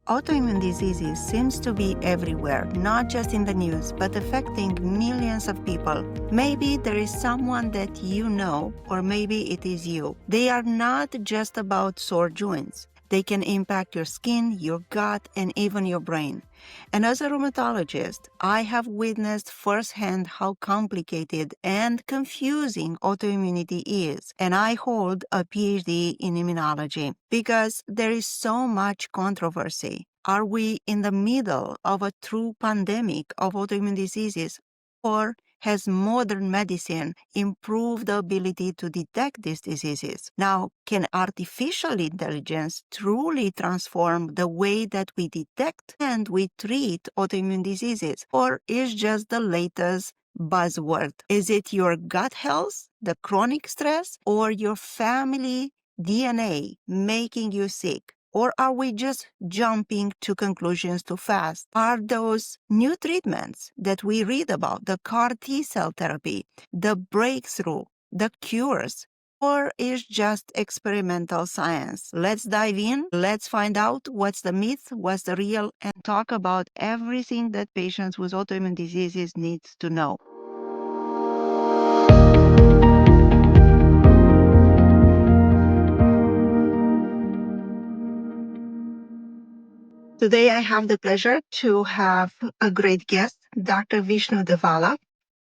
Autoimmune diseases seems to be everywhere, not just in the news, but affecting millions of people. Maybe there is someone that you know, or maybe it is you. They are not just about sore joints. They can impact your skin, your gut, and even your brain. And as a rheumatologist, I have witnessed firsthand how complicated and confusing autoimmunity is. And I hold a PhD in immunology because there is so much controversy. Are we in the middle of a true pandemic of autoimmune diseases, or has modern medicine improved the ability to detect these diseases? Now, can artificial intelligence truly transform the way that we detect and we treat autoimmune diseases? Or is just the latest buzzword? Is it your gut health, the chronic stress, or your family DNA making you sick? Or are we just jumping to conclusions too fast? Are those new treatments that we read about, the CAR T cell therapy, the breakthrough, the cures, or is just experimental science? Let's dive in. Let's find out what's the myth, what's the real, and talk about everything that patients with autoimmune diseases need to know. Today, I have the pleasure to have a great guest, Dr. Vishnu Devalla.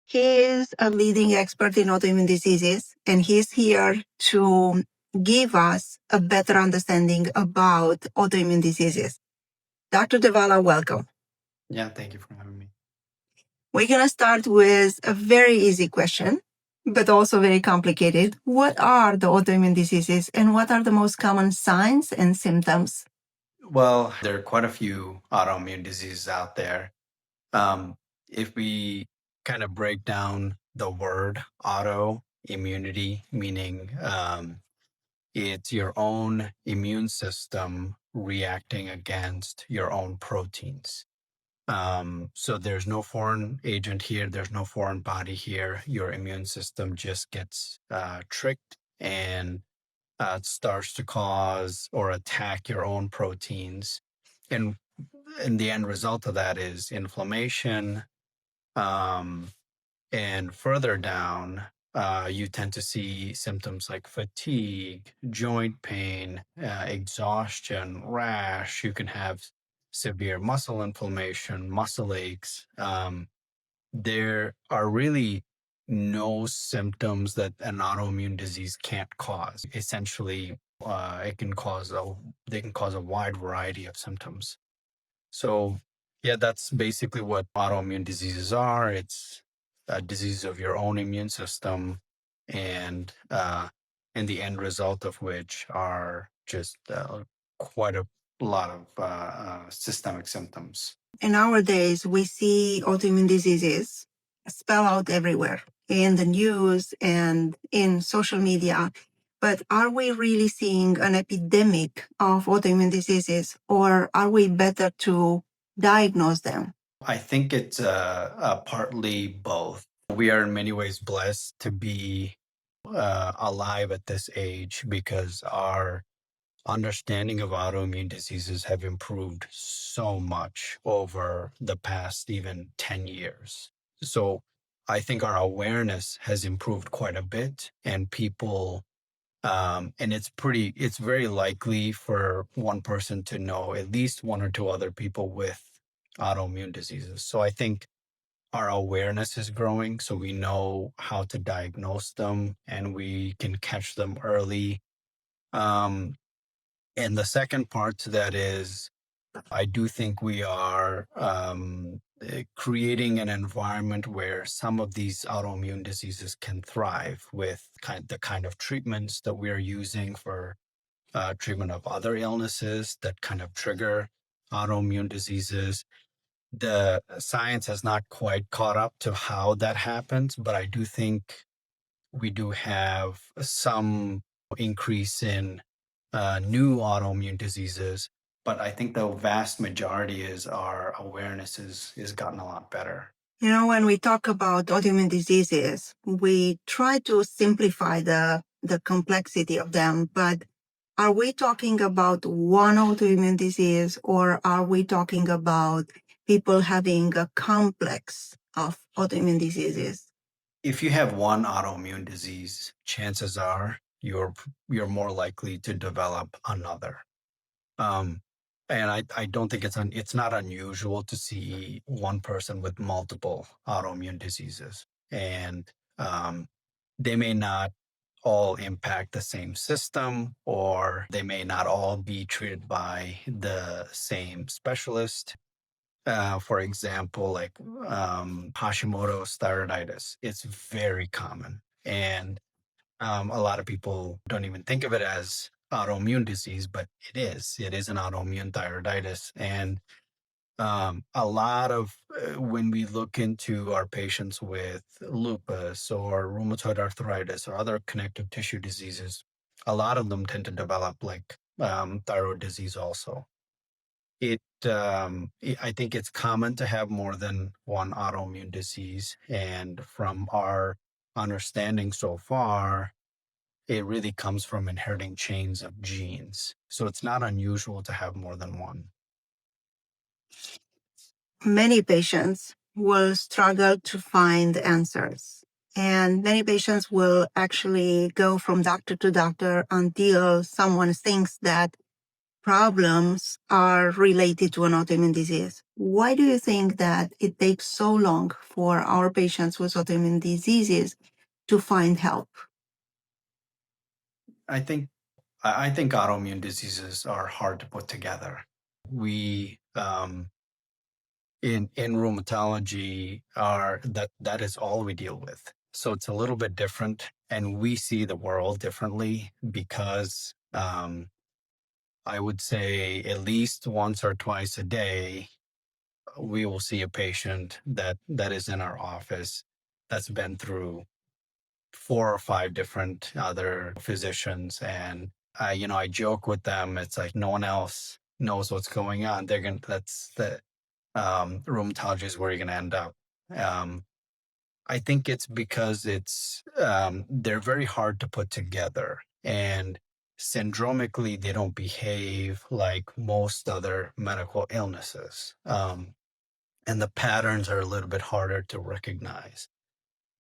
He is a leading expert in autoimmune diseases, and he's here to give us a better understanding about autoimmune diseases. Dr. Devalla, welcome. Yeah, thank you for having me. We're going to start with a very easy question, but also very complicated. What are the autoimmune diseases, and what are the most common signs and symptoms? Well, there are quite a few autoimmune diseases out there. If we kind of break down the word autoimmunity, meaning it's your own immune system reacting against your own proteins. So there's no foreign agent here, there's no foreign body here. Your immune system just gets tricked and starts to cause or attack your own proteins. And the end result of that is inflammation. And further down, you tend to see symptoms like fatigue, joint pain, exhaustion, rash. You can have severe muscle inflammation, muscle aches. There are really no symptoms that an autoimmune disease can't cause. Essentially, they can cause a wide variety of symptoms. So, yeah, that's basically what autoimmune diseases are. It's a disease of your own immune system, and the end result of which are just quite a lot of systemic symptoms. And nowadays, we see autoimmune diseases spell out everywhere in the news and in social media. But are we really seeing an epidemic of autoimmune diseases, or are we better to diagnose them? I think it's partly both. We are in many ways blessed to be alive at this age because our understanding of autoimmune diseases have improved so much over the past even 10 years. So I think our awareness has improved quite a bit, and people and it's very likely for one person to know at least one or two other people with autoimmune diseases. So I think our awareness is growing, so we know how to diagnose them and we can catch them early. Um, and the second part to that is, I do think we are creating an environment where some of these autoimmune diseases can thrive with the kind of treatments that we are using for treatment of other illnesses that kind of trigger autoimmune diseases. The science has not quite caught up to how that happens, but I do think we do have some increase in new autoimmune diseases. But I think the vast majority is our awareness is gotten a lot better. You know, when we talk about autoimmune diseases, we try to simplify the complexity of them, but Are we talking about one autoimmune disease, or are we talking about people having a complex of autoimmune diseases? If you have one autoimmune disease, chances are you're more likely to develop another. Um, and I don't think it's not unusual to see one person with multiple autoimmune diseases, and they may not all impact the same system, or they may not all be treated by the same specialist. For example, like Hashimoto's thyroiditis, it's very common, and a lot of people don't even think of it as autoimmune disease, but it is. It is an autoimmune thyroiditis. And a lot of when we look into our patients with lupus or rheumatoid arthritis or other connective tissue diseases, a lot of them tend to develop like thyroid disease also. I think it's common to have more than one autoimmune disease. And from our understanding so far, it really comes from inheriting chains of genes. So it's not unusual to have more than one. Many patients will struggle to find answers, and many patients will actually go from doctor to doctor until someone thinks that problems are related to an autoimmune disease. Why do you think that it takes so long for our patients with autoimmune diseases to find help? I think I think autoimmune diseases are hard to put together. We in rheumatology are that is all we deal with. So it's a little bit different, and we see the world differently because I would say at least once or twice a day we will see a patient that is in our office that's been through 4 or 5 different other physicians. And I joke with them, it's like no one else knows what's going on. That's the rheumatology is where you're gonna end up. um, I think it's because they're very hard to put together, and syndromically they don't behave like most other medical illnesses. And the patterns are a little bit harder to recognize.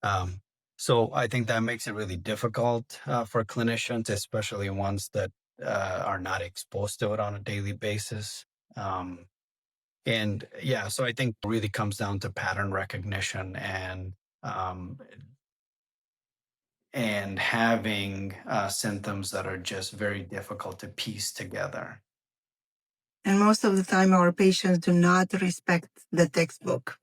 Um, so I think that makes it really difficult for clinicians, especially ones that are not exposed to it on a daily basis. Um, and yeah, so I think it really comes down to pattern recognition um, and having symptoms that are just very difficult to piece together. And most of the time, our patients do not respect the textbook.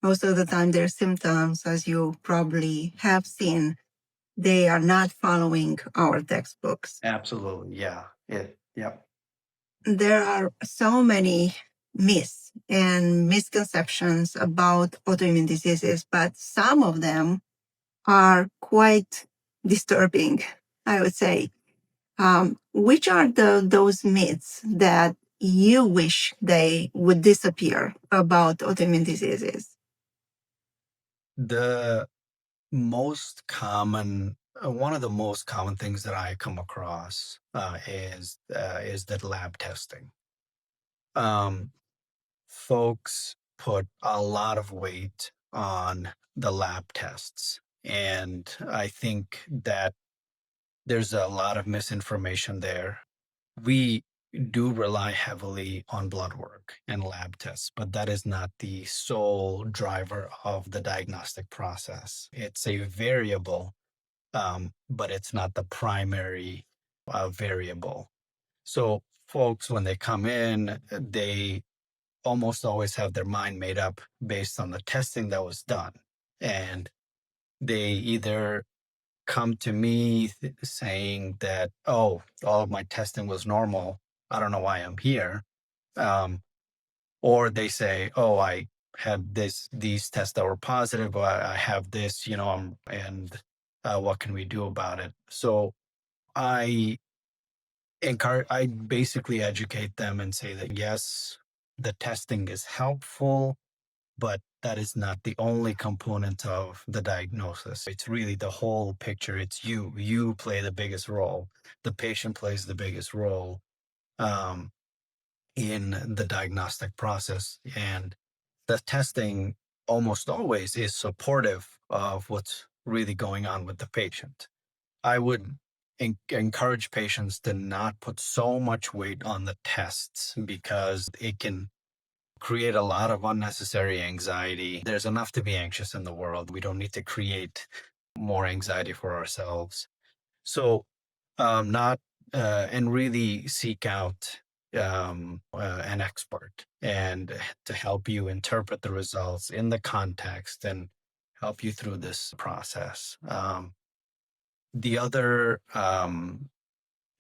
Most of the time, their symptoms, as you probably have seen, they are not following our textbooks. Absolutely, yeah. Yep. There are so many myths and misconceptions about autoimmune diseases, but some of them are quite disturbing, I would say. Which are those myths that you wish they would disappear about autoimmune diseases? The most common one of the most common things that I come across is that lab testing. Um, Folks put a lot of weight on the lab tests, and I think that there's a lot of misinformation there. We do rely heavily on blood work and lab tests, but that is not the sole driver of the diagnostic process. It's a variable, but it's not the primary variable. So, folks, when they come in, they almost always have their mind made up based on the testing that was done. And they either come to me saying that, oh, all of my testing was normal. I don't know why I'm here. Um, or they say, oh, I had these tests that were positive. Or I have this, and what can we do about it? So I I basically educate them and say that yes, the testing is helpful, but that is not the only component of the diagnosis. It's really the whole picture. It's you. You play the biggest role. The patient plays the biggest role um, in the diagnostic process. And the testing almost always is supportive of what's really going on with the patient. I would encourage patients to not put so much weight on the tests because it can create a lot of unnecessary anxiety. There's enough to be anxious in the world. We don't need to create more anxiety for ourselves. So, not and really seek out an expert and to help you interpret the results in the context and help you through this process. The other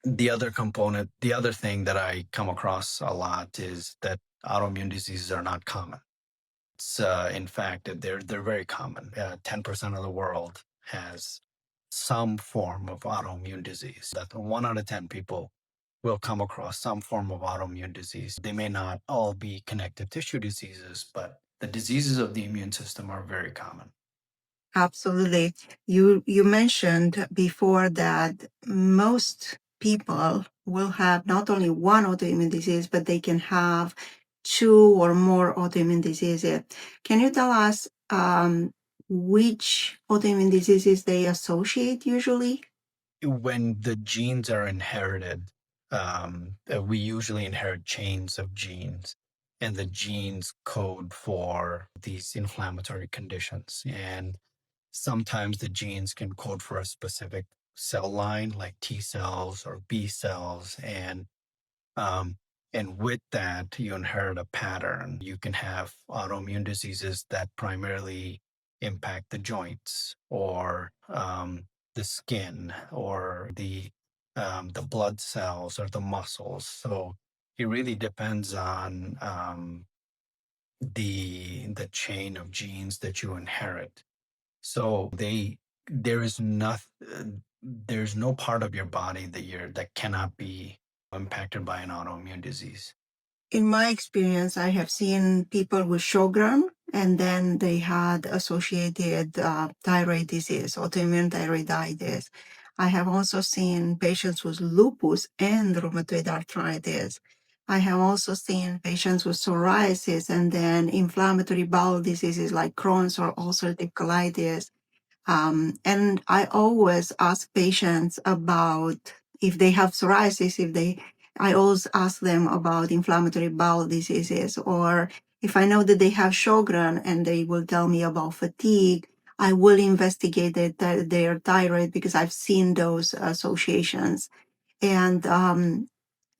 the other component, the other thing that I come across a lot is that autoimmune diseases are not common. It's in fact they're very common. 10% of the world has some form of autoimmune disease. That 1 out of 10 people will come across some form of autoimmune disease. They may not all be connective tissue diseases, but the diseases of the immune system are very common. Absolutely. You mentioned before that most people will have not only one autoimmune disease, but they can have two or more autoimmune diseases. Can you tell us which autoimmune diseases they associate usually? When the genes are inherited, we usually inherit chains of genes, and the genes code for these inflammatory conditions. And sometimes the genes can code for a specific cell line, like T cells or B cells, um, and with that, you inherit a pattern. You can have autoimmune diseases that primarily impact the joints or the skin or the blood cells or the muscles. So it really depends on the chain of genes that you inherit. So there is nothing, there's no part of your body that cannot be impacted by an autoimmune disease. In my experience, I have seen people with Sjogren, and then they had associated thyroid disease, autoimmune thyroiditis. I have also seen patients with lupus and rheumatoid arthritis. I have also seen patients with psoriasis and then inflammatory bowel diseases like Crohn's or ulcerative colitis. And I always ask patients about if they have psoriasis, I always ask them about inflammatory bowel diseases, or if I know that they have Sjogren and they will tell me about fatigue, I will investigate their thyroid because I've seen those associations. And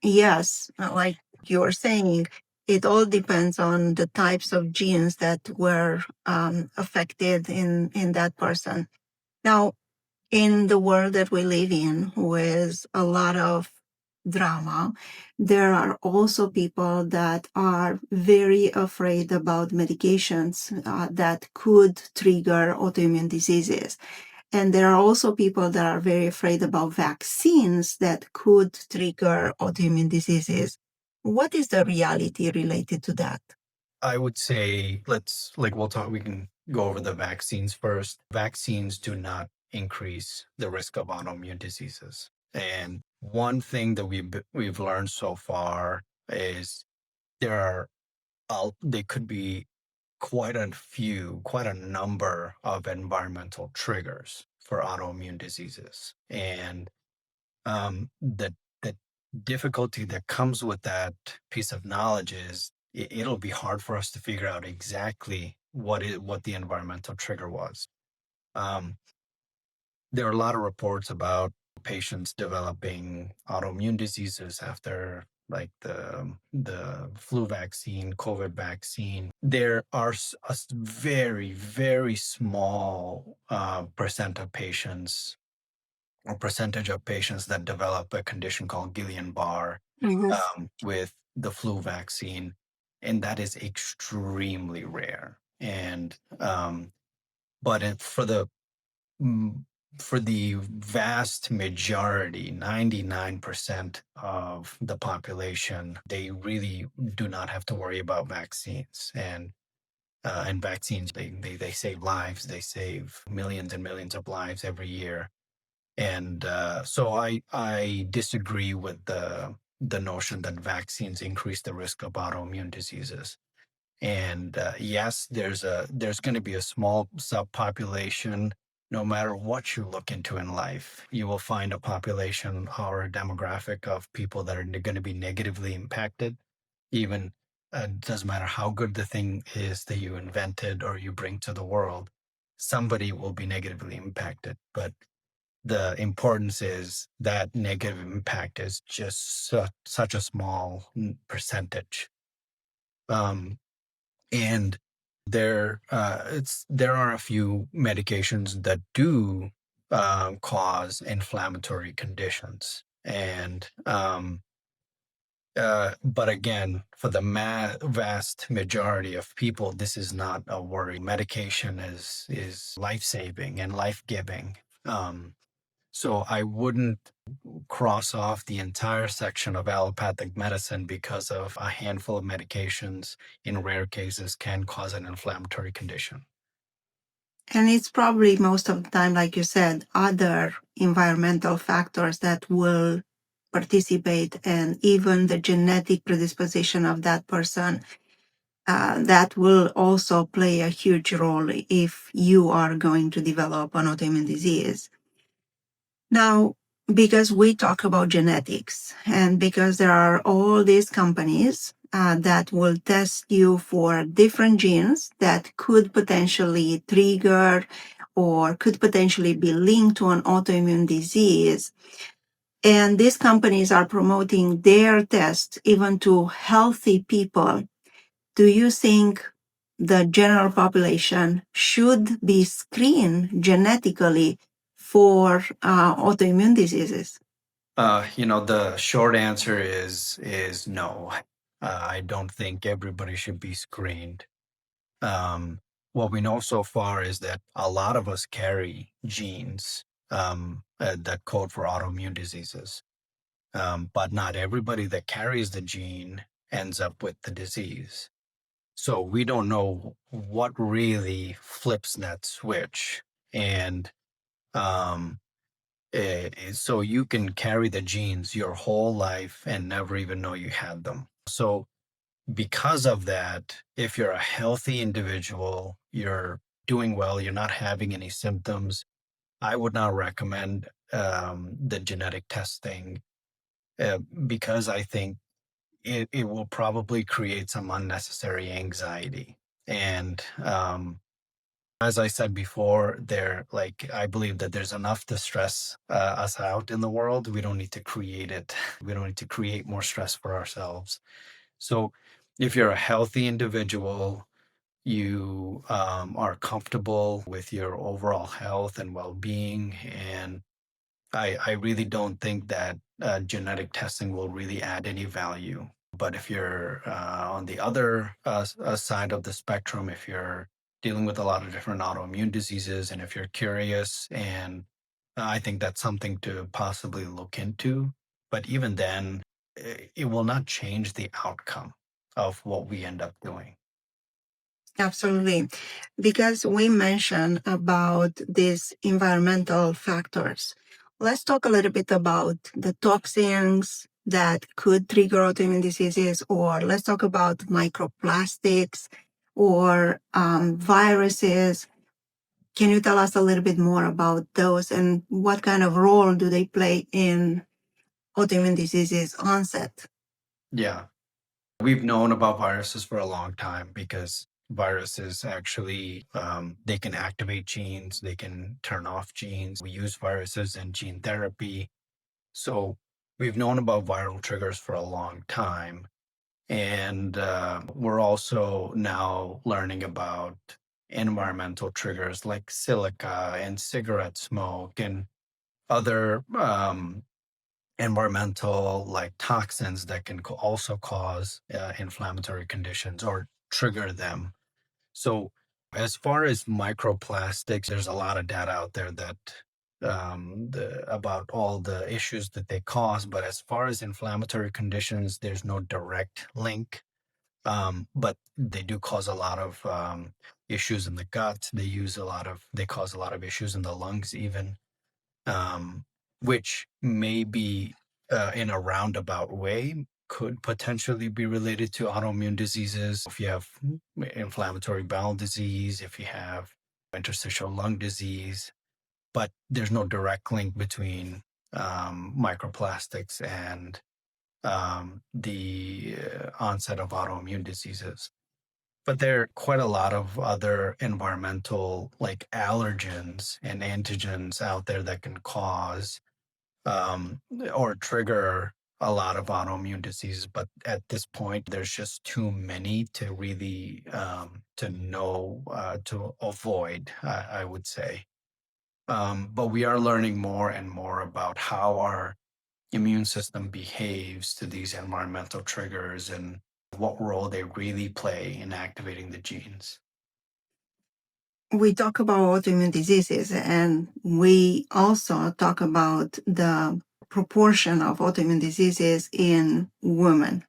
yes, like you were saying, it all depends on the types of genes that were affected in that person. Now, in the world that we live in with a lot of drama, there are also people that are very afraid about medications that could trigger autoimmune diseases. And there are also people that are very afraid about vaccines that could trigger autoimmune diseases. What is the reality related to that? I would say we can go over the vaccines first. Vaccines do not increase the risk of autoimmune diseases. And one thing that we've learned so far is there are they could be quite a number of environmental triggers for autoimmune diseases. And the difficulty that comes with that piece of knowledge is it'll be hard for us to figure out exactly what the environmental trigger was. Um, there are a lot of reports about patients developing autoimmune diseases after like the flu vaccine, COVID vaccine. There are very, very small percent of patients or percentage of patients that develop a condition called Guillain-Barre Mhm. with the flu vaccine, and that is extremely rare. And but mm, for the vast majority, 99% of the population, they really do not have to worry about vaccines. And And vaccines, they save lives. They save millions and millions of lives every year. And so I disagree with the notion that vaccines increase the risk of autoimmune diseases. And yes, there's going to be a small subpopulation. No matter what you look into in life, you will find a population or a demographic of people that are going to be negatively impacted. Even doesn't matter how good the thing is that you invented or you bring to the world, somebody will be negatively impacted. But the importance is that negative impact is just such a small percentage. Um, and there are a few medications that do cause inflammatory conditions, and but again, for the vast majority of people, this is not a worry. Medication is life saving and life giving. So I wouldn't cross off the entire section of allopathic medicine because of a handful of medications in rare cases can cause an inflammatory condition. And it's probably most of the time, like you said, other environmental factors that will participate, and even the genetic predisposition of that person that will also play a huge role if you are going to develop an autoimmune disease. Now, because we talk about genetics and because there are all these companies that will test you for different genes that could potentially trigger or could potentially be linked to an autoimmune disease. And these companies are promoting their tests even to healthy people. Do you think the general population should be screened genetically for autoimmune diseases? The short answer is no. I don't think everybody should be screened. What we know so far is that a lot of us carry genes that code for autoimmune diseases, but not everybody that carries the gene ends up with the disease. So we don't know what really flips that switch. And um, so you can carry the genes your whole life and never even know you had them. So because of that, if you're a healthy individual, you're doing well, you're not having any symptoms, I would not recommend the genetic testing because I think it will probably create some unnecessary anxiety. And as I said before, I believe that there's enough to stress us out in the world. We don't need to create it. We don't need to create more stress for ourselves. So if you're a healthy individual, you are comfortable with your overall health and well-being, and I really don't think that genetic testing will really add any value. But if you're on the other side of the spectrum, if you're dealing with a lot of different autoimmune diseases, and if you're curious, and I think that's something to possibly look into. But even then, it will not change the outcome of what we end up doing. Absolutely. Because we mentioned about these environmental factors, let's talk a little bit about the toxins that could trigger autoimmune diseases, or let's talk about microplastics or viruses. Can you tell us a little bit more about those and what kind of role do they play in autoimmune diseases onset? Yeah. We've known about viruses for a long time because viruses actually they can activate genes, they can turn off genes. We use viruses in gene therapy. So we've known about viral triggers for a long time. And we're also now learning about environmental triggers like silica and cigarette smoke and other environmental like toxins that can also cause inflammatory conditions or trigger them. So, as far as microplastics, there's a lot of data out there that about all the issues that they cause. But as far as inflammatory conditions, there's no direct link. But they do cause a lot of issues in the gut. They cause a lot of issues in the lungs, even, um, which may be in a roundabout way could potentially be related to autoimmune diseases. If you have inflammatory bowel disease, if you have interstitial lung disease, but there's no direct link between microplastics and the onset of autoimmune diseases. But there are quite a lot of other environmental, like allergens and antigens out there that can cause um, or trigger a lot of autoimmune diseases. But at this point, there's just too many to really to know to avoid, I would say. But we are learning more and more about how our immune system behaves to these environmental triggers and what role they really play in activating the genes. We talk about autoimmune diseases, and we also talk about the proportion of autoimmune diseases in women.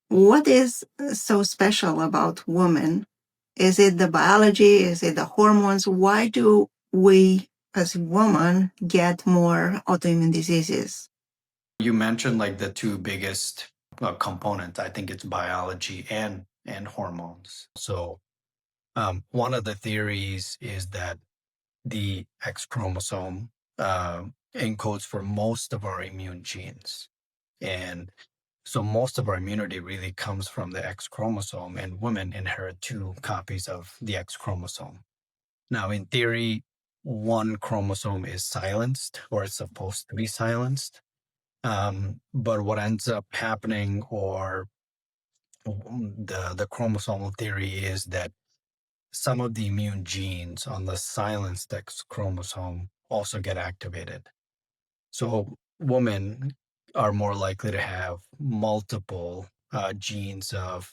What is so special about women? Is it the biology? Is it the hormones? Why do we as women get more autoimmune diseases? You mentioned like the two biggest components. I think it's biology and hormones. So one of the theories is that the X chromosome encodes for most of our immune genes. And so most of our immunity really comes from the X chromosome, and women inherit two copies of the X chromosome. Now, in theory, one chromosome is silenced or it's supposed to be silenced. But what ends up happening, or the chromosomal theory, is that some of the immune genes on the silenced X chromosome also get activated. So women are more likely to have multiple genes of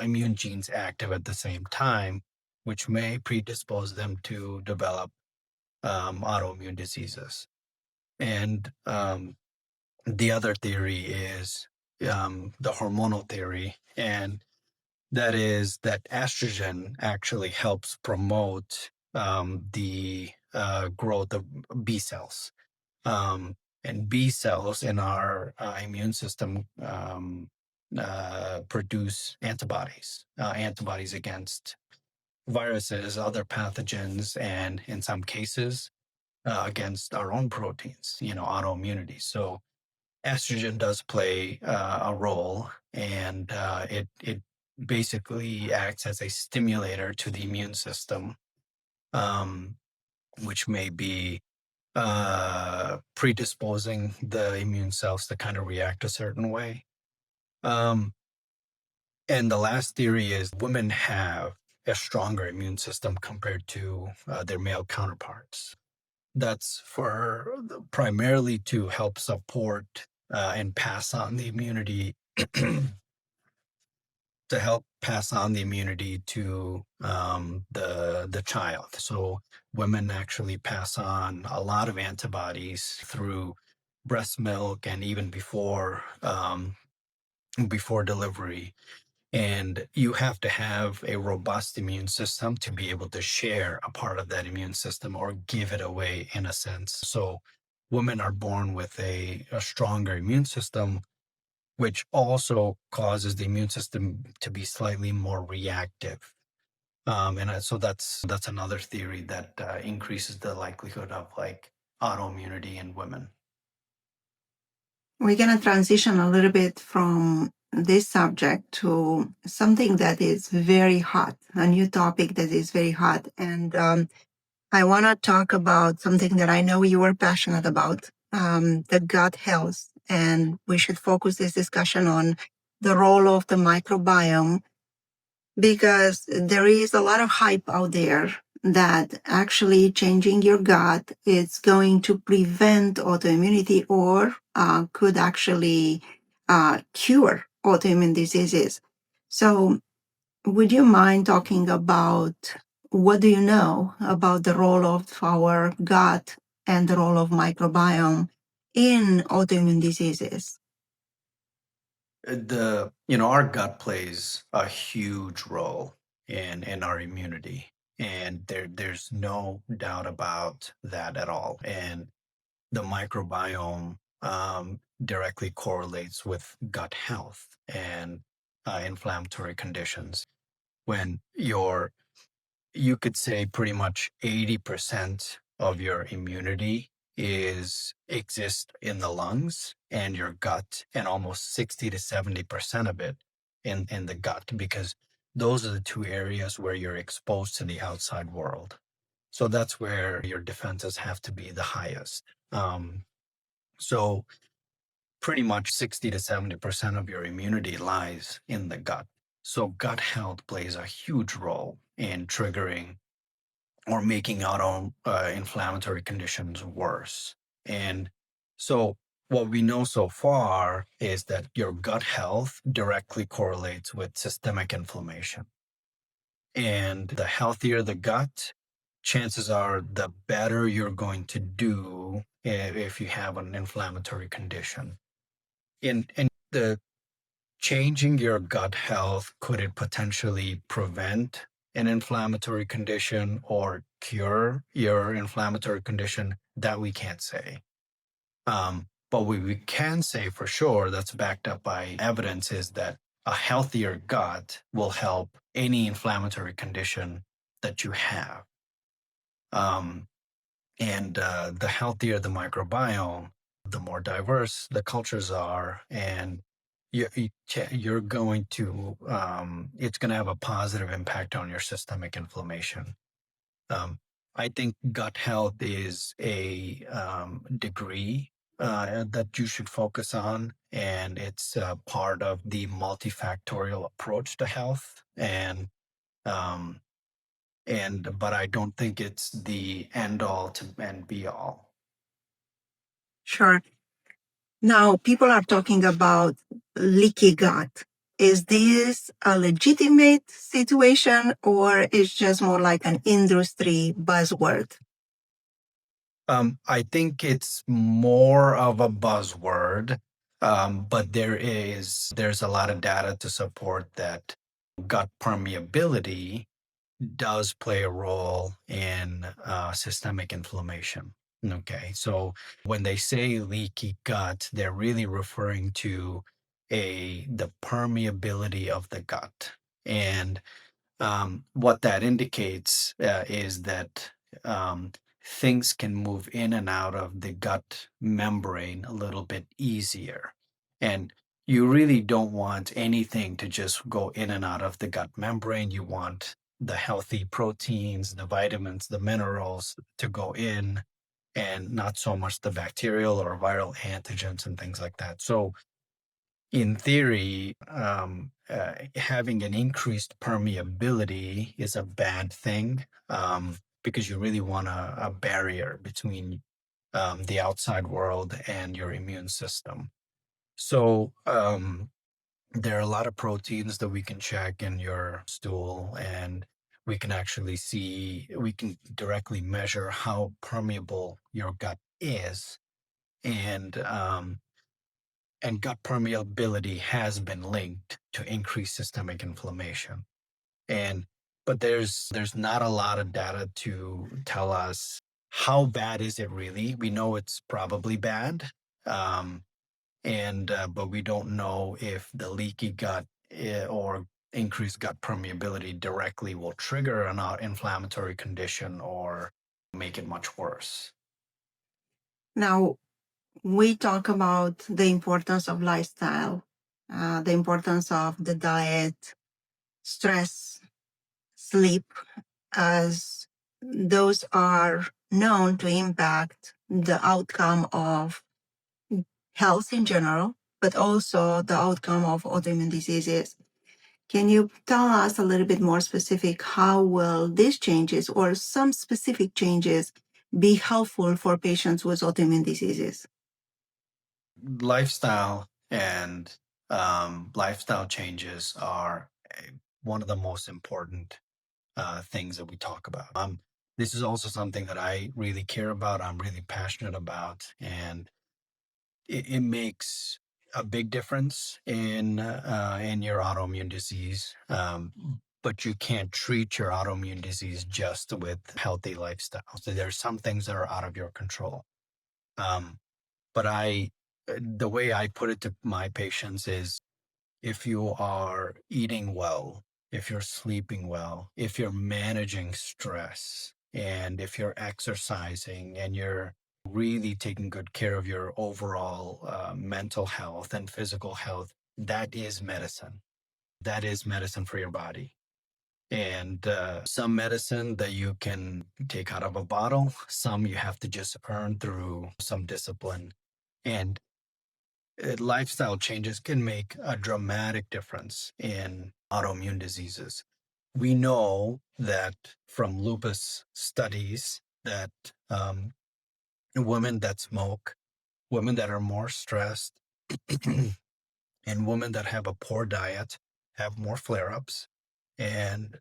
immune genes active at the same time, which may predispose them to develop autoimmune diseases. And the other theory is the hormonal theory, and that is that estrogen actually helps promote the growth of B cells. And B cells in our immune system produce antibodies against viruses, other pathogens, and in some cases, against our own proteins, autoimmunity. So estrogen does play a role, and it basically acts as a stimulator to the immune system, um, which may be predisposing the immune cells to kind of react a certain way. Um, and the last theory is women have a stronger immune system compared to their male counterparts. That's for primarily to help support and pass on the immunity to help pass on the immunity to the child. So women actually pass on a lot of antibodies through breast milk and even before delivery. And you have to have a robust immune system to be able to share a part of that immune system or give it away in a sense. So women are born with a stronger immune system, which also causes the immune system to be slightly more reactive. So that's another theory that increases the likelihood of like autoimmunity in women. We're going to transition a little bit from this subject to something that is very hot, a new topic that is very hot. And I want to talk about something that I know you are passionate about, the gut health. And we should focus this discussion on the role of the microbiome, because there is a lot of hype out there that actually changing your gut is going to prevent autoimmunity or could actually cure autoimmune diseases. So would you mind talking about what do you know about the role of our gut and the role of microbiome in autoimmune diseases? our gut plays a huge role in our immunity, and there's no doubt about that at all. And the microbiome directly correlates with gut health and inflammatory conditions. When you could say pretty much 80% of your immunity is exists in the lungs and your gut, and almost 60 to 70% of it in the gut, because those are the two areas where you're exposed to the outside world. So that's where your defenses have to be the highest. So pretty much 60 to 70% of your immunity lies in the gut. So gut health plays a huge role in triggering or making auto inflammatory conditions worse. And so, what we know so far is that your gut health directly correlates with systemic inflammation. And the healthier the gut, chances are the better you're going to do if you have an inflammatory condition. And the changing your gut health, could it potentially prevent an inflammatory condition or cure your inflammatory condition? That we can't say. But we can say for sure, that's backed up by evidence, is that a healthier gut will help any inflammatory condition that you have. Um, and the healthier the microbiome, the more diverse the cultures are, and you're going to, it's going to have a positive impact on your systemic inflammation. Um, I think gut health is a degree that you should focus on, and it's part of the multifactorial approach to health. Um, but I don't think it's the end all to and be all. Sure. Now, people are talking about leaky gut. Is this a legitimate situation or is just more like an industry buzzword? I think it's more of a buzzword, but there's a lot of data to support that gut permeability does play a role in systemic inflammation. Okay, so when they say leaky gut, they're really referring to the permeability of the gut, and what that indicates is that things can move in and out of the gut membrane a little bit easier. And you really don't want anything to just go in and out of the gut membrane. You want the healthy proteins, the vitamins, the minerals to go in, and not so much the bacterial or viral antigens and things like that. So, in theory, having an increased permeability is a bad thing, because you really want a barrier between the outside world and your immune system. So, there are a lot of proteins that we can check in your stool, and we can directly measure how permeable your gut is. And gut permeability has been linked to increased systemic inflammation. And but there's not a lot of data to tell us how bad is it really. We know it's probably bad, um, and but we don't know if the leaky gut or increased gut permeability directly will trigger an inflammatory condition or make it much worse. Now, we talk about the importance of lifestyle, the importance of the diet, stress, sleep, as those are known to impact the outcome of health in general, but also the outcome of autoimmune diseases. Can you tell us a little bit more specific how will these changes or some specific changes be helpful for patients with autoimmune diseases? Lifestyle and lifestyle changes are one of the most important things that we talk about. This is also something that I really care about. I'm really passionate about, and it makes a big difference in your autoimmune disease. But you can't treat your autoimmune disease just with healthy lifestyle. So there's some things that are out of your control. Um, but the way I put it to my patients is, if you are eating well, if you're sleeping well, if you're managing stress, and if you're exercising and you're really taking good care of your overall mental health and physical health, that is medicine. That is medicine for your body. And some medicine that you can take out of a bottle, some you have to just earn through some discipline. And lifestyle changes can make a dramatic difference in autoimmune diseases. We know that from lupus studies that women that smoke, women that are more stressed, and women that have a poor diet have more flare ups, and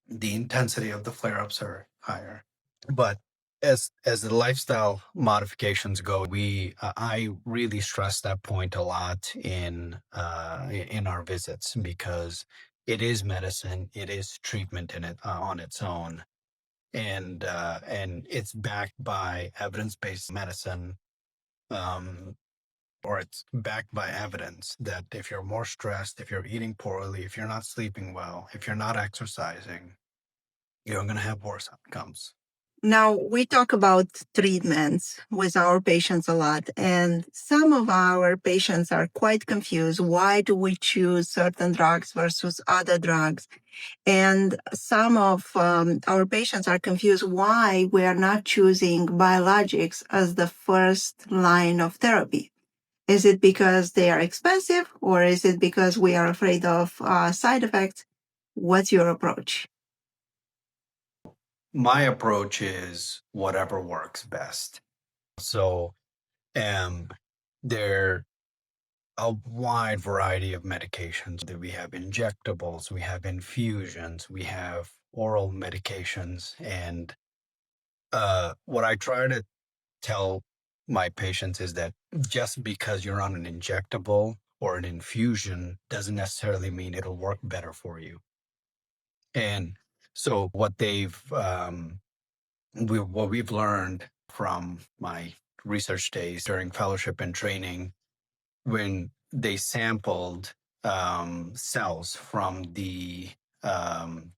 the intensity of the flare ups are higher. But as the lifestyle modifications go, I really stress that point a lot in our visits, because it is medicine, it is treatment in it on its own, and it's backed by evidence-based medicine, um, or it's backed by evidence that if you're more stressed, if you're eating poorly, if you're not sleeping well, if you're not exercising, you're going to have worse outcomes. Now, we talk about treatments with our patients a lot, and some of our patients are quite confused. Why do we choose certain drugs versus other drugs? And some of our patients are confused why we are not choosing biologics as the first line of therapy. Is it because they are expensive, or is it because we are afraid of side effects? What's your approach? My approach is whatever works best. So, um, there are a wide variety of medications. That we have injectables, we have infusions, we have oral medications, and what I try to tell my patients is that just because you're on an injectable or an infusion doesn't necessarily mean it'll work better for you. And so, what we've learned from my research days during fellowship and training, when they sampled cells from um,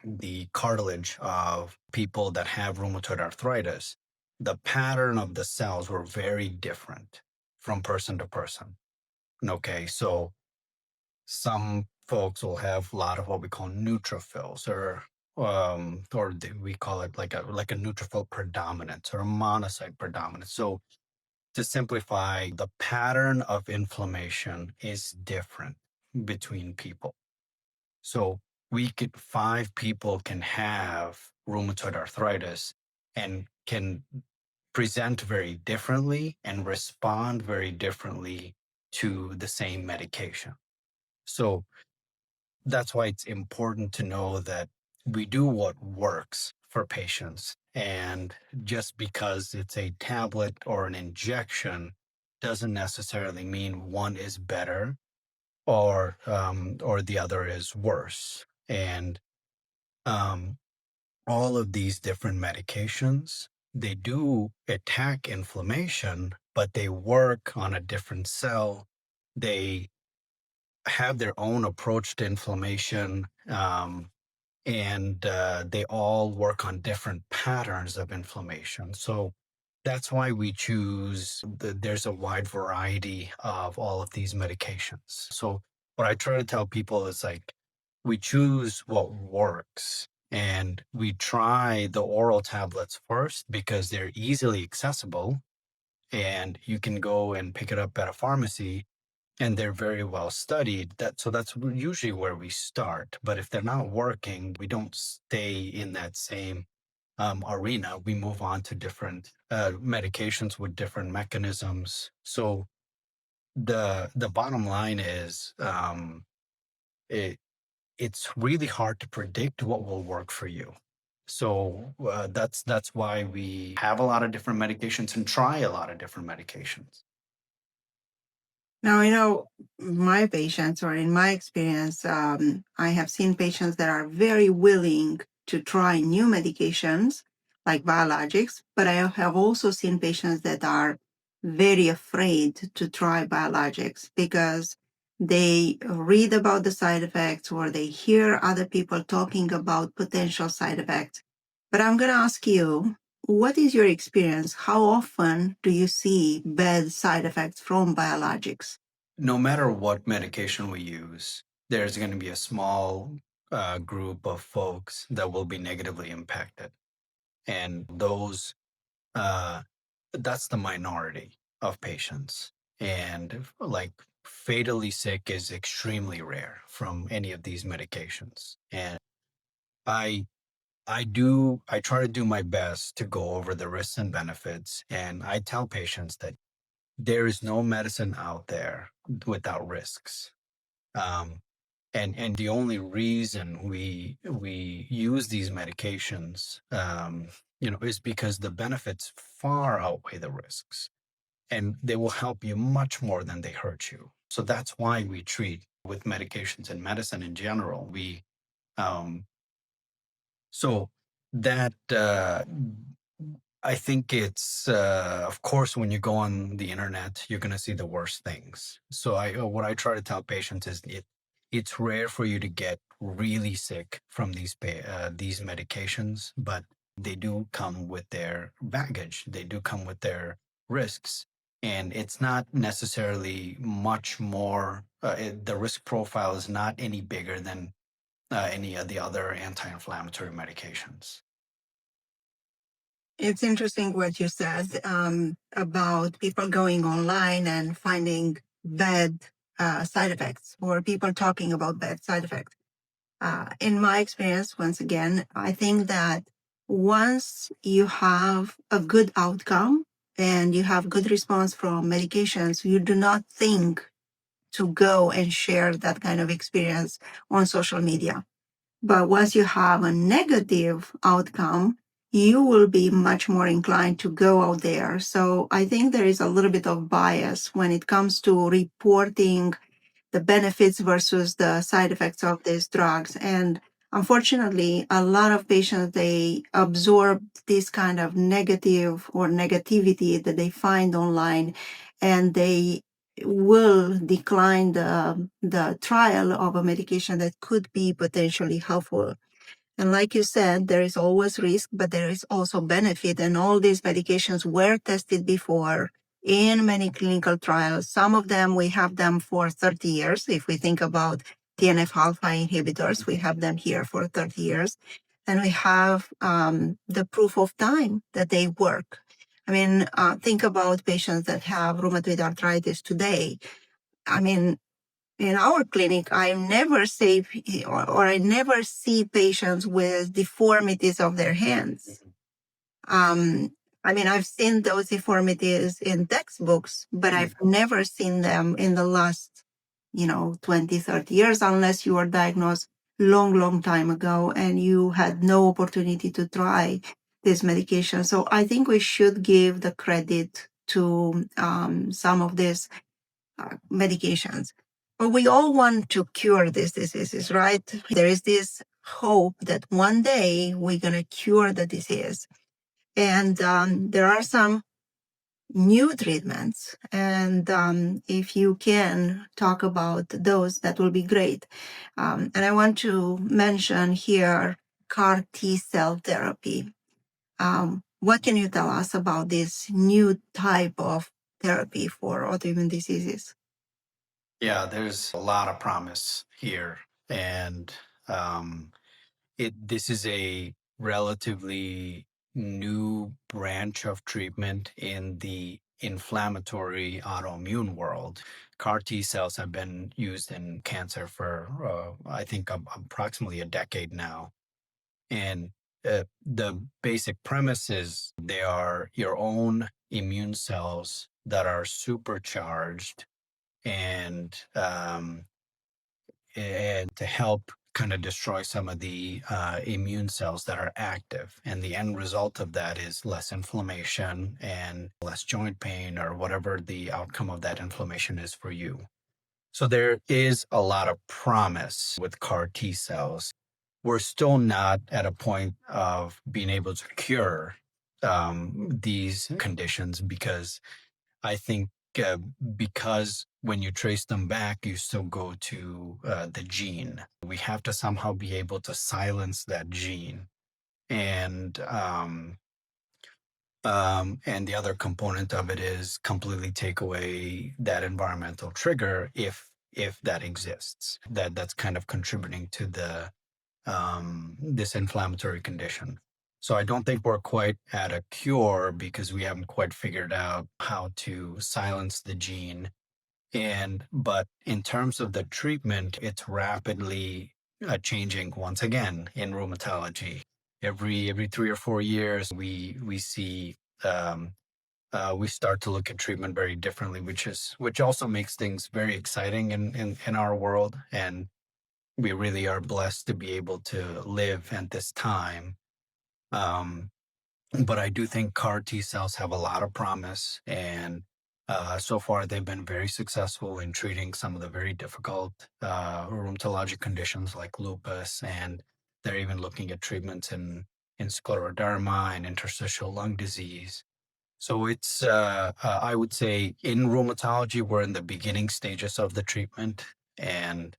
the cartilage of people that have rheumatoid arthritis, the pattern of the cells were very different from person to person. Okay, so some folks will have a lot of what we call neutrophils, we call it like a neutrophil predominance or a monocyte predominance. So to simplify, the pattern of inflammation is different between people. So 5 people can have rheumatoid arthritis and can present very differently and respond very differently to the same medication. So that's why it's important to know that we do what works for patients. And just because it's a tablet or an injection doesn't necessarily mean one is better or the other is worse. And um, all of these different medications, they do attack inflammation, but they work on a different cell. They have their own approach to inflammation, and they all work on different patterns of inflammation. So that's why we there's a wide variety of all of these medications. So what I try to tell people is, like, we choose what works, and we try the oral tablets first because they're easily accessible and you can go and pick it up at a pharmacy, and they're very well studied. That's usually where we start. But if they're not working, we don't stay in that same arena. We move on to different medications with different mechanisms. So the bottom line is, it it's really hard to predict what will work for you. So that's why we have a lot of different medications and try a lot of different medications. Now, my patients, or in my experience, I have seen patients that are very willing to try new medications like biologics, but I have also seen patients that are very afraid to try biologics because they read about the side effects or they hear other people talking about potential side effects. But I'm going to ask you, what is your experience? How often do you see bad side effects from biologics? No matter what medication we use, there's going to be a small group of folks that will be negatively impacted. And uh, that's the minority of patients. And like fatally sick is extremely rare from any of these medications. And I I try to do my best to go over the risks and benefits. And I tell patients that there is no medicine out there without risks. Um, and the only reason we use these medications, is because the benefits far outweigh the risks, and they will help you much more than they hurt you. So that's why we treat with medications and medicine in general. We um, so that I think it's of course when you go on the internet, you're going to see the worst things. So I what I try to tell patients is it's rare for you to get really sick from these medications, but they do come with their baggage. They do come with their risks, and it's not necessarily much more. The risk profile is not any bigger than any of the other anti-inflammatory medications. It's interesting what you said about people going online and finding bad side effects or people talking about bad side effects. In my experience, once again, I think that once you have a good outcome and you have good response from medications, you do not think to go and share that kind of experience on social media. But once you have a negative outcome, you will be much more inclined to go out there. So I think there is a little bit of bias when it comes to reporting the benefits versus the side effects of these drugs. And unfortunately, a lot of patients, they absorb this kind of negative or negativity that they find online, and they will decline the trial of a medication that could be potentially helpful. And like you said, there is always risk, but there is also benefit. And all these medications were tested before in many clinical trials. Some of them, we have them for 30 years. If we think about TNF alpha inhibitors, we have them here for 30 years. And we have the proof of time that they work. I mean, think about patients that have rheumatoid arthritis today. I mean, in our clinic, I never say or I never see patients with deformities of their hands. Um, I mean, I've seen those deformities in textbooks, but I've never seen them in the last, 20, 30 years, unless you were diagnosed long, long time ago and you had no opportunity to try this medication. So I think we should give the credit to some of these medications. But we all want to cure these diseases, right? There is this hope that one day we're going to cure the disease. And there are some new treatments. And if you can talk about those, that will be great. And I want to mention here CAR T cell therapy. What can you tell us about this new type of therapy for autoimmune diseases? Yeah, there's a lot of promise here, and this is a relatively new branch of treatment in the inflammatory autoimmune world. CAR T cells have been used in cancer for I think approximately a decade now, and the basic premise is they are your own immune cells that are supercharged and to help kind of destroy some of the immune cells that are active. And the end result of that is less inflammation and less joint pain or whatever the outcome of that inflammation is for you. So there is a lot of promise with CAR T cells. We're still not at a point of being able to cure these conditions because I think uh, because when you trace them back, you still go to the gene. We have to somehow be able to silence that gene. And and the other component of it is completely take away that environmental trigger if that exists. That's kind of contributing to the this inflammatory condition. So I don't think we're quite at a cure because we haven't quite figured out how to silence the gene. But in terms of the treatment, it's rapidly changing once again in rheumatology. Every 3 or 4 years, we see we start to look at treatment very differently, which also makes things very exciting in our world. And we really are blessed to be able to live at this time. Um, but I do think CAR T cells have a lot of promise, and so far they've been very successful in treating some of the very difficult rheumatologic conditions like lupus, and they're even looking at treatments in scleroderma and interstitial lung disease. So it's, I would say, in rheumatology, we're in the beginning stages of the treatment, and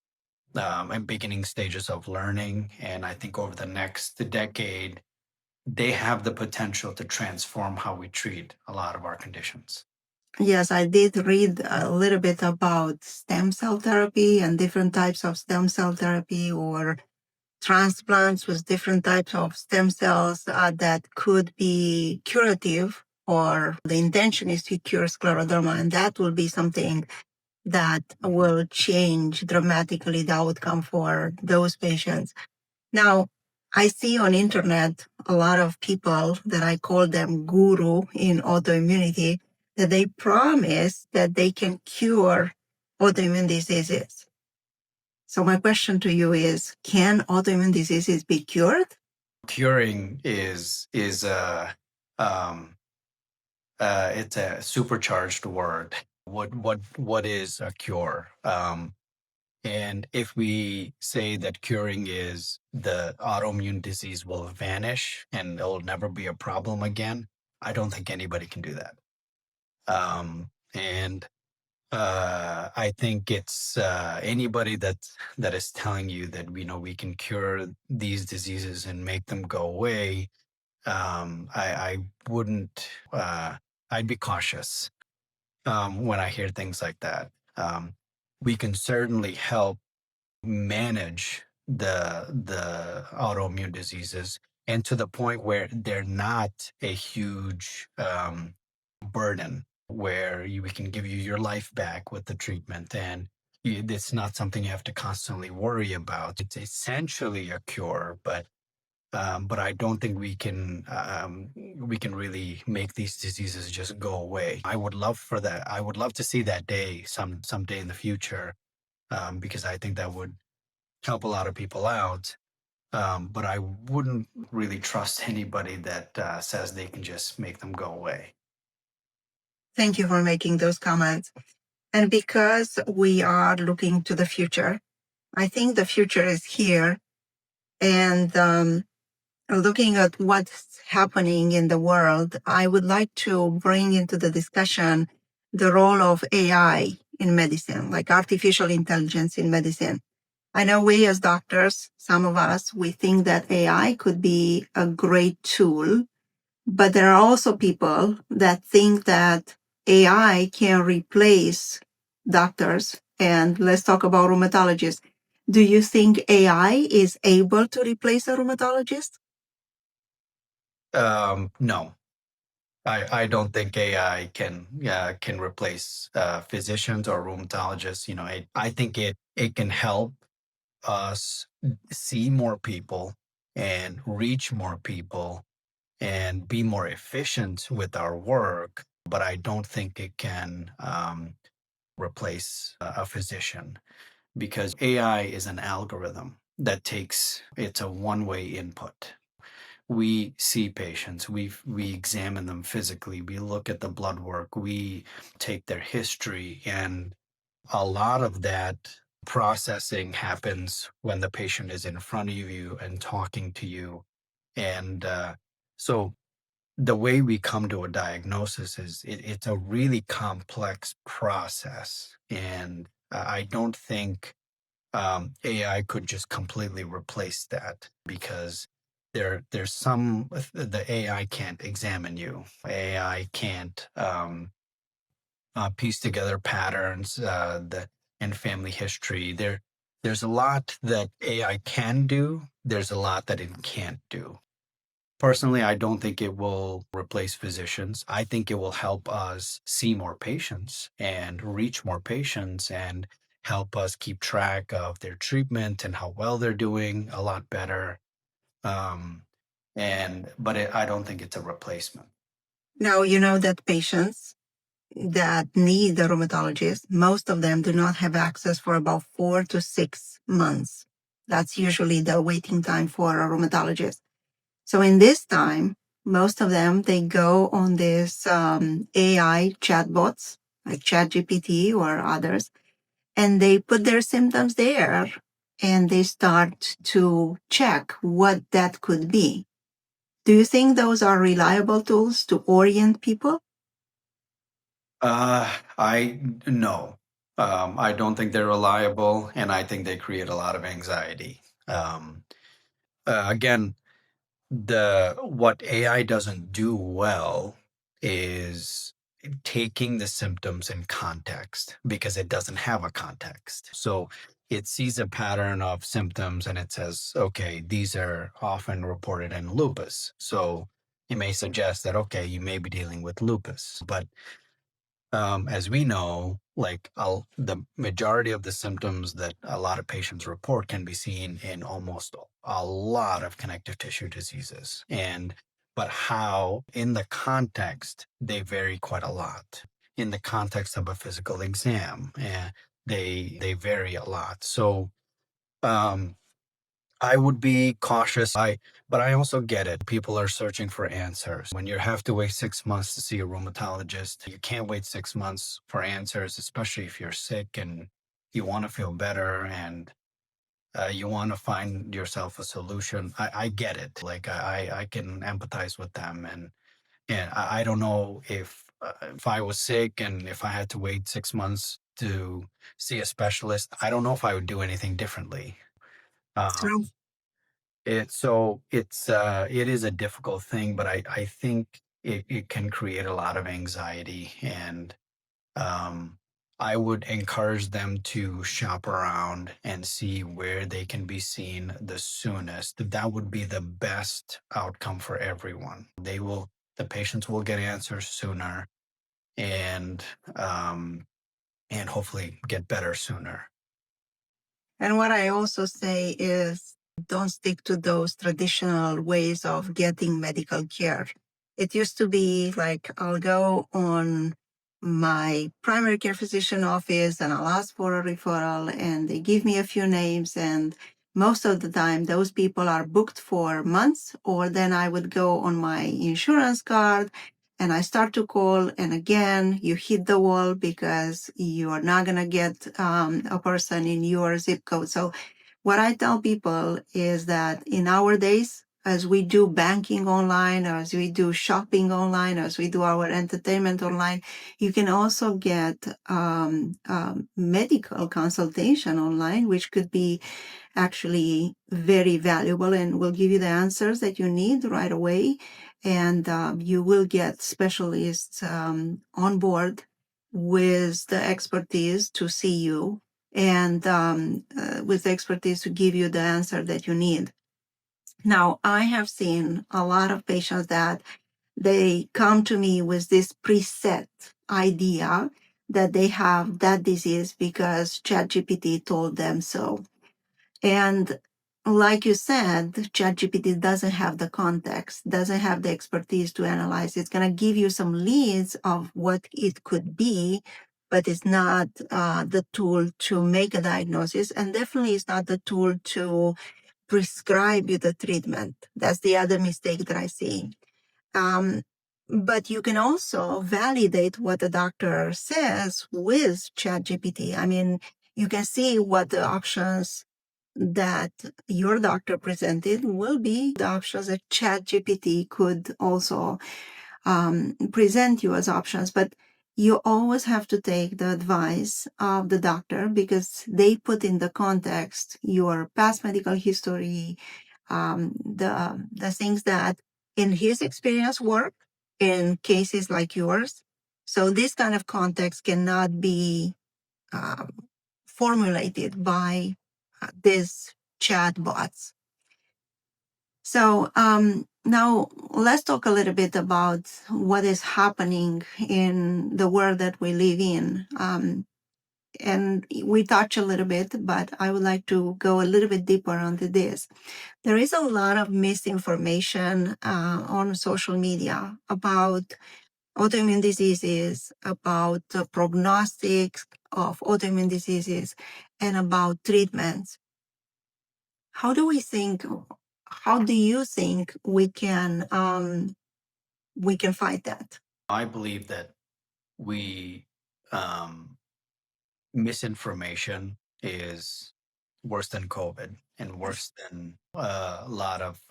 beginning stages of learning. And I think over the next decade, they have the potential to transform how we treat a lot of our conditions. Yes, I did read a little bit about stem cell therapy and different types of stem cell therapy or transplants with different types of stem cells that could be curative, or the intention is to cure scleroderma, and that will be something that will change dramatically the outcome for those patients. Now, I see on internet a lot of people that I call them guru in autoimmunity, that they promise that they can cure autoimmune diseases. So my question to you is, can autoimmune diseases be cured? Curing is it's a supercharged word. What is a cure? And if we say that curing is the autoimmune disease will vanish and it'll never be a problem again, I don't think anybody can do that. And I think it's anybody that is telling you that we can cure these diseases and make them go away. I wouldn't. I'd be cautious when I hear things like that. We can certainly help manage the autoimmune diseases, and to the point where they're not a huge burden, where we can give you your life back with the treatment, and it's not something you have to constantly worry about. It's essentially a cure, but I don't think we can really make these diseases just go away. I would love for that. I would love to see that day someday in the future, because I think that would help a lot of people out. But I wouldn't really trust anybody that says they can just make them go away. Thank you for making those comments. And because we are looking to the future, I think the future is here. And looking at what's happening in the world, I would like to bring into the discussion the role of AI in medicine, like artificial intelligence in medicine. I know we as doctors, some of us, we think that AI could be a great tool, but there are also people that think that AI can replace doctors. And let's talk about rheumatologists. Do you think AI is able to replace a rheumatologist? No, I don't think AI can replace physicians or rheumatologists. I think it can help us see more people and reach more people and be more efficient with our work. But I don't think it can replace a physician, because AI is an algorithm. it's a one-way input. We see patients, we examine them physically, we look at the blood work, we take their history, and a lot of that processing happens when the patient is in front of you and talking to you. And so the way we come to a diagnosis is it's a really complex process. And I don't think AI could just completely replace that, because there's some the AI can't examine you. AI can't piece together patterns and family history. There's a lot that AI can do. There's a lot that it can't do. Personally, I don't think it will replace physicians. I think it will help us see more patients and reach more patients and help us keep track of their treatment and how well they're doing a lot better. Um, I don't think it's a replacement. Now, you know that patients that need a rheumatologist, most of them do not have access for about 4 to 6 months. That's usually the waiting time for a rheumatologist. So in this time, most of them, they go on this AI chatbots like ChatGPT or others, and they put their symptoms there and they start to check what that could be. Do you think those are reliable tools to orient people? I no. I don't think they're reliable, and I think they create a lot of anxiety. Um, again, the what AI doesn't do well is taking the symptoms in context, because it doesn't have a context. So it sees a pattern of symptoms and it says, okay, these are often reported in lupus. So it may suggest that, okay, you may be dealing with lupus. But as we know, like the majority of the symptoms that a lot of patients report can be seen in almost a lot of connective tissue diseases. But how, in the context, they vary quite a lot. In the context of a physical exam, they vary a lot. So um, I would be cautious. But I also get it. People are searching for answers. When you have to wait 6 months to see a rheumatologist, you can't wait 6 months for answers, especially if you're sick and you want to feel better and you want to find yourself a solution. I get it. Like I can empathize with them, and I don't know if I was sick and if I had to wait 6 months to see a specialist, I don't know if I would do anything differently. Um, True. it is a difficult thing, but I think it can create a lot of anxiety, and um I would encourage them to shop around and see where they can be seen the soonest. That would be the best outcome for everyone. The patients will get answers sooner, and um and hopefully get better sooner. And what I also say is don't stick to those traditional ways of getting medical care. It used to be like I'll go on my primary care physician office and I'll ask for a referral and they give me a few names. And most of the time, those people are booked for months, or then I would go on my insurance card and I start to call, and again, you hit the wall because you are not going to get a person in your zip code. So, what I tell people is that in our days, as we do banking online, as we do shopping online, as we do our entertainment online, you can also get medical consultation online, which could be actually very valuable and will give you the answers that you need right away. And you will get specialists on board with the expertise to see you and with the expertise to give you the answer that you need. Now, I have seen a lot of patients that they come to me with this preset idea that they have that disease because ChatGPT told them so. And like you said, ChatGPT doesn't have the context, doesn't have the expertise to analyze. It's going to give you some leads of what it could be, but it's not the tool to make a diagnosis, and definitely it's not the tool to prescribe you the treatment. That's the other mistake that I see. Um, but you can also validate what the doctor says with ChatGPT. I mean, you can see what the options that your doctor presented will be the options that ChatGPT could also present you as options. But you always have to take the advice of the doctor because they put in the context your past medical history, the things that in his experience work in cases like yours. So this kind of context cannot be um, formulated by these chatbots. So now let's talk a little bit about what is happening in the world that we live in. And we touch a little bit, but I would like to go a little bit deeper onto this. There is a lot of misinformation on social media about autoimmune diseases, about the prognostics of autoimmune diseases, and about treatments. How do we think? How do you think we can fight that? I believe that we misinformation is worse than COVID and worse than a lot of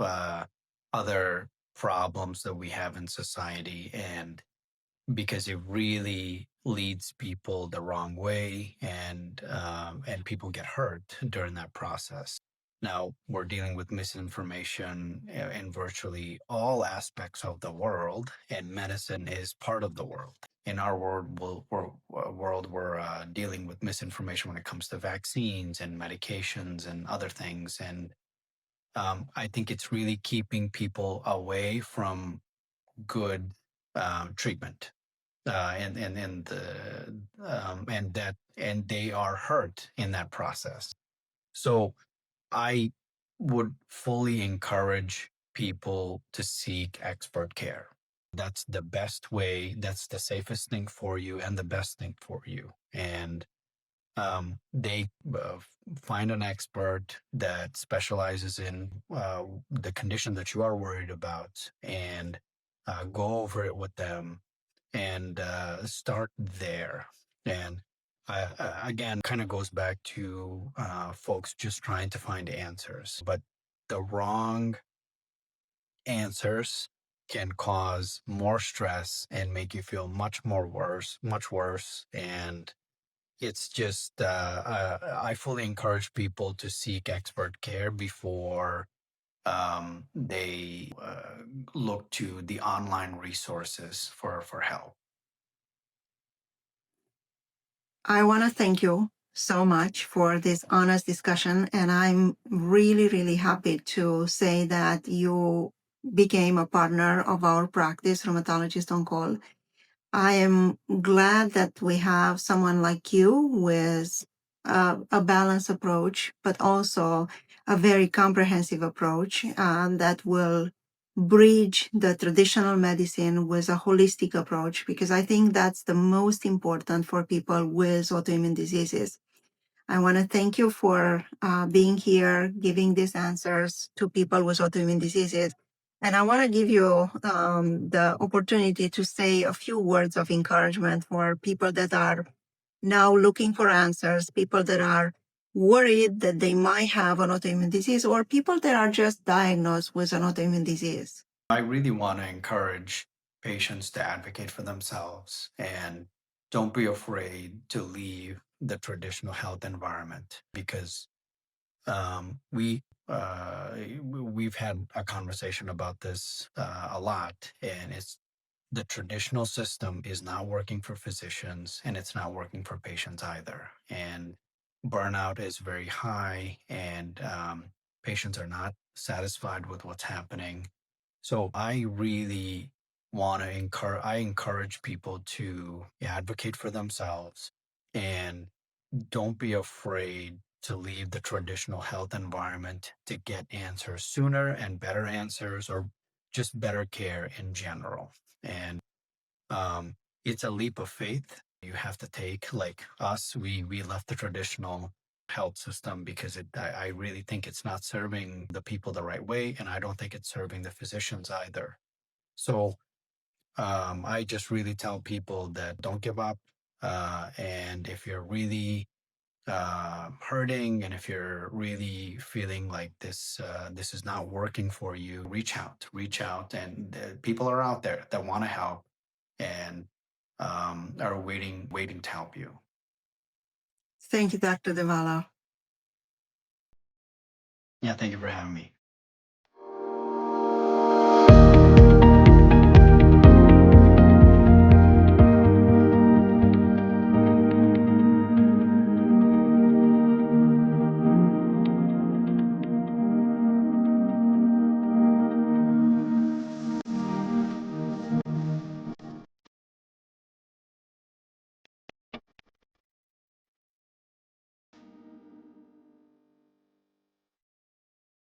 other problems that we have in society. And because it really leads people the wrong way, and people get hurt during that process. Now we're dealing with misinformation in virtually all aspects of the world, and medicine is part of the world. In our world, we're dealing with misinformation when it comes to vaccines and medications and other things. And I think it's really keeping people away from good treatment, and they are hurt in that process. So I would fully encourage people to seek expert care. That's the best way. That's the safest thing for you and the best thing for you. And they find an expert that specializes in the condition that you are worried about, and go over it with them, and start there. And again, kind of goes back to folks just trying to find answers, but the wrong answers can cause more stress and make you feel much worse. And it's just, I fully encourage people to seek expert care before they look to the online resources for help. I want to thank you so much for this honest discussion. And I'm really, really happy to say that you became a partner of our practice, Rheumatologist on Call. I am glad that we have someone like you with a balanced approach, but also a very comprehensive approach that will bridge the traditional medicine with a holistic approach, because I think that's the most important for people with autoimmune diseases. I want to thank you for being here, giving these answers to people with autoimmune diseases. And I want to give you the opportunity to say a few words of encouragement for people that are now looking for answers, people that are worried that they might have an autoimmune disease, or people that are just diagnosed with an autoimmune disease. I really want to encourage patients to advocate for themselves, and don't be afraid to leave the traditional health environment, because we've had a conversation about this a lot, and it's the traditional system is not working for physicians, and it's not working for patients either. And burnout is very high, and patients are not satisfied with what's happening. So I really want to encourage people to advocate for themselves, and don't be afraid to leave the traditional health environment to get answers sooner, and better answers, or just better care in general. And it's a leap of faith. you have to take. Like us, we left the traditional health system because I really think it's not serving the people the right way, and I don't think it's serving the physicians either. So I just really tell people that don't give up. And if you're really hurting, and if you're really feeling like this is not working for you, reach out, and people are out there that want to help and are waiting to help you. Thank you, Dr. Devalla. Yeah, thank you for having me.